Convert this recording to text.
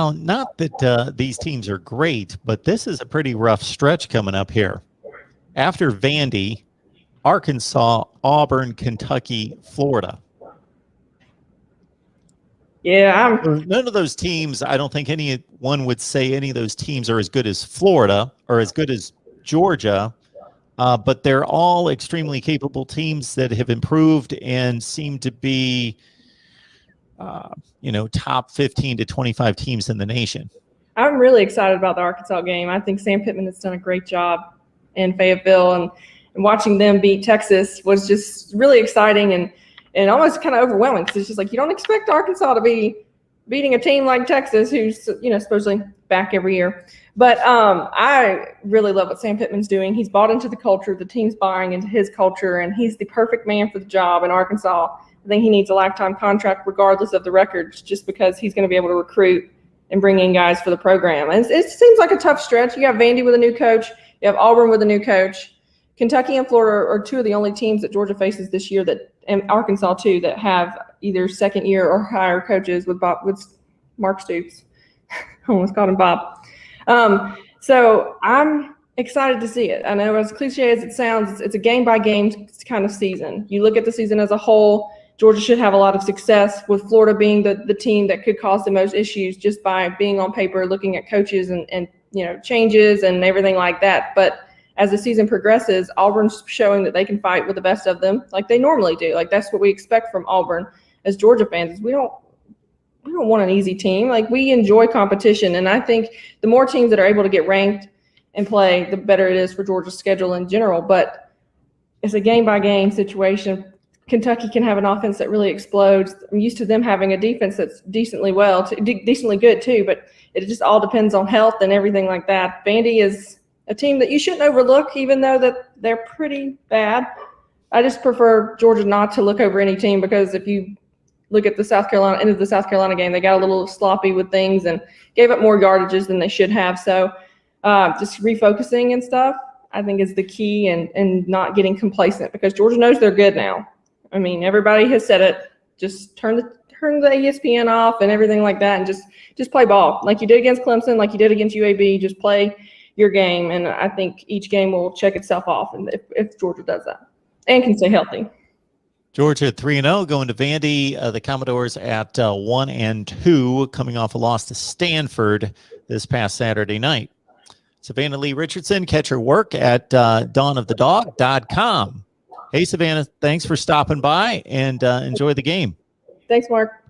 Now, not that these teams are great, but this is a pretty rough stretch coming up here. After Vandy, Arkansas, Auburn, Kentucky, Florida. Yeah, none of those teams, I don't think anyone would say any of those teams are as good as Florida or as good as Georgia, but they're all extremely capable teams that have improved and seem to be, top 15 to 25 teams in the nation. I'm really excited about the Arkansas game. I think Sam Pittman has done a great job in Fayetteville, and watching them beat Texas was just really exciting and almost kind of overwhelming, because it's just like you don't expect Arkansas to be beating a team like Texas, who's supposedly back every year. But I really love what Sam Pittman's doing. He's bought into the culture. The team's buying into his culture, and he's the perfect man for the job in Arkansas. I think he needs a lifetime contract regardless of the records, just because he's going to be able to recruit and bring in guys for the program. And it seems like a tough stretch. You have Vandy with a new coach. You have Auburn with a new coach. Kentucky and Florida are two of the only teams that Georgia faces this year, and Arkansas too, that have either second year or higher coaches with Mark Stoops. I almost called him Bob. So I'm excited to see it. I know, as cliche as it sounds, it's a game by game kind of season. You look at the season as a whole, Georgia should have a lot of success, with Florida being the team that could cause the most issues just by being on paper, looking at coaches and changes and everything like that. But as the season progresses, Auburn's showing that they can fight with the best of them, like they normally do. Like, that's what we expect from Auburn as Georgia fans. Is we don't want an easy team. Like, we enjoy competition, and I think the more teams that are able to get ranked and play, the better it is for Georgia's schedule in general. But it's a game by game situation. Kentucky can have an offense that really explodes. I'm used to them having a defense that's decently good too, but it just all depends on health and everything like that. Vandy is a team that you shouldn't overlook, even though that they're pretty bad. I just prefer Georgia not to look over any team, because if you look at the end of the South Carolina game, they got a little sloppy with things and gave up more yardages than they should have. So just refocusing and stuff, I think, is the key, and not getting complacent, because Georgia knows they're good now. I mean, everybody has said it. Just turn the ESPN off and everything like that, and just play ball like you did against Clemson, like you did against UAB. Just play your game, and I think each game will check itself off, and if Georgia does that and can stay healthy. Georgia 3-0 going to Vandy. The Commodores at 1-2, coming off a loss to Stanford this past Saturday night. Savannah Lee Richardson, catch her work at dawnofthedog.com. Hey, Savannah, thanks for stopping by, and enjoy the game. Thanks, Mark.